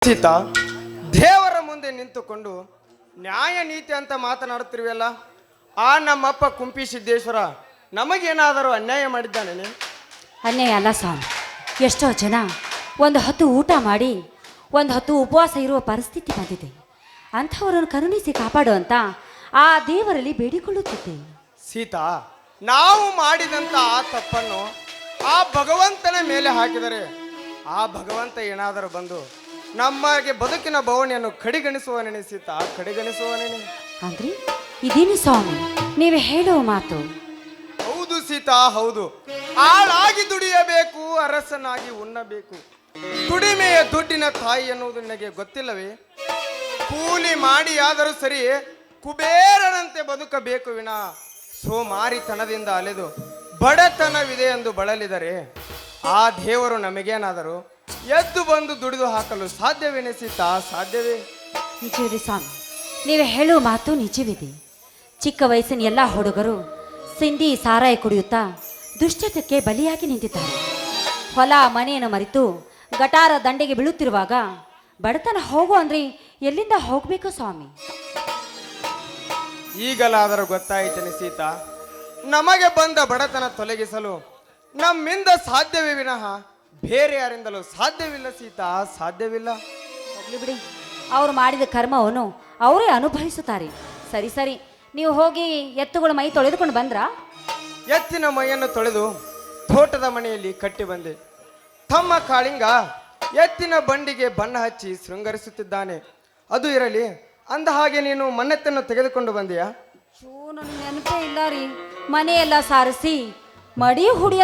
ಸೀತಾ, ದೇವರ ಮುಂದೆ ನಿಂತುಕೊಂಡು ನ್ಯಾಯ ನೀತಿ ಅಂತ ಮಾತನಾಡುತ್ತಿರುವಲ್ಲ, ಆ ನಮ್ಮಪ್ಪ ಕುಂಪಿ ಸಿದ್ದೇಶ್ವರ ನಮಗೇನಾದರೂ ಅನ್ಯಾಯ ಮಾಡಿದ್ದಾನೇನೆ? ಅನ್ಯಾಯ ಅಲ್ಲ ಸ್ವಾಮಿ. ಎಷ್ಟೋ ಜನ ಒಂದು ಹೊತ್ತು ಊಟ ಮಾಡಿ ಒಂದು ಹೊತ್ತು ಉಪವಾಸ ಇರುವ ಪರಿಸ್ಥಿತಿ ಬಂದಿದೆ. ಅಂಥವರನ್ನು ಕರುಣಿಸಿ ಕಾಪಾಡುವಂತ ಆ ದೇವರಲ್ಲಿ ಬೇಡಿಕೊಳ್ಳುತ್ತಿದ್ದೆ. ಸೀತಾ, ನಾವು ಮಾಡಿದಂಥ ಆ ತಪ್ಪನ್ನು ಆ ಭಗವಂತನ ಮೇಲೆ ಹಾಕಿದರೆ ಆ ಭಗವಂತ ಏನಾದರೂ ಬಂದು ನಮಗೆ ಬದುಕಿನ ಬವಣೆಯನ್ನು ಕಡೆಗಣಿಸುವನೇನೆ. ಸೀತಾ, ಕಡೆಗಣಿಸುವನೇನೆ. ಅಂದ್ರೆ ಇದೇನು ಸ್ವಾಮಿ ನೀವು ಹೇಳುವ ಮಾತು? ಹೌದು ಸೀತಾ, ಹೌದು. ಆಳಾಗಿ ದುಡಿಯಬೇಕು, ಅರಸನಾಗಿ ಉಣ್ಣಬೇಕು. ದುಡಿಮೆಯ ದುಡ್ಡಿನ ತಾಯಿ ಎನ್ನುವುದು ನಿನಗೆ ಗೊತ್ತಿಲ್ಲವೇ? ಕೂಲಿ ಮಾಡಿ ಆದರೂ ಸರಿ ಕುಬೇರನಂತೆ ಬದುಕಬೇಕು ವಿನ ಸೋಮಾರಿತನದಿಂದ ಅಲೆದು ಬಡತನವಿದೆ ಎಂದು ಬಳಲಿದರೆ ಆ ದೇವರು ನಮಗೇನಾದರೂ ಎದ್ದು ಬಂದು ದುಡಿದು ಹಾಕಲು ಸಾಧ್ಯವೇನೆ ಸೀತಾ? ಸಾಧ್ಯವೇ? ನಿಜವಿದೆ ಸ್ವಾಮಿ, ನೀವು ಹೇಳುವ ಮಾತು ನಿಜವಿದೆ. ಚಿಕ್ಕ ವಯಸ್ಸಿನ ಎಲ್ಲ ಹುಡುಗರು ಸಿಂಧಿ ಸಾರಾಯಿ ಕುಡಿಯುತ್ತಾ ದುಶ್ಚಟಕ್ಕೆ ಬಲಿಯಾಗಿ ನಿಂತಿದ್ದಾರೆ. ಹೊಲ ಮನೆಯನ್ನು ಮರೆತು ಗಟಾರ ದಂಡೆಗೆ ಬೀಳುತ್ತಿರುವಾಗ ಬಡತನ ಹೋಗು ಅಂದ್ರೆ ಎಲ್ಲಿಂದ ಹೋಗ್ಬೇಕು ಸ್ವಾಮಿ? ಈಗಲಾದರೂ ಗೊತ್ತಾಯಿತೇನೆ ಸೀತಾ, ನಮಗೆ ಬಂದ ಬಡತನ ತೊಲಗಿಸಲು ನಮ್ಮಿಂದ ಸಾಧ್ಯವೇ ವಿನಃ ಬೇರೆ ಯಾರಿಂದಲೂ ಸಾಧ್ಯವಿಲ್ಲ ಸೀತಾ, ಸಾಧ್ಯವಿಲ್ಲ. ಹೋಗ್ಲಿ ಬಿಡಿ, ಅವ್ರು ಮಾಡಿದ ಕರ್ಮವನ್ನು ಅವರೇ ಅನುಭವಿಸುತ್ತಾರೆ. ಸರಿ ಸರಿ, ನೀವು ಹೋಗಿ ಎತ್ತುಗಳ ಮೈ ತೊಳೆದುಕೊಂಡು ಬಂದ್ರಾ? ಎತ್ತಿನ ಮೈಯನ್ನು ತೊಳೆದು ತೋಟದ ಮನೆಯಲ್ಲಿ ಕಟ್ಟಿ ಬಂದೆ. ತಮ್ಮ ಕಾಳಿಂಗ ಎತ್ತಿನ ಬಂಡಿಗೆ ಬಣ್ಣ ಹಚ್ಚಿ ಶೃಂಗರಿಸುತ್ತಿದ್ದಾನೆ. ಅದು ಇರಲಿ, ಅಂದ ಹಾಗೆ ನೀನು ಮಣ್ಣೆತ್ತನ್ನು ತೆಗೆದುಕೊಂಡು ಬಂದೆಯಾ? ನನಗೆ ನೆನಪೇ ಇಲ್ಲ ರೀ. ಮನೆಯೆಲ್ಲ ಸಾರಿಸಿ ಮಡಿ ಹುಡಿ ಅಂತ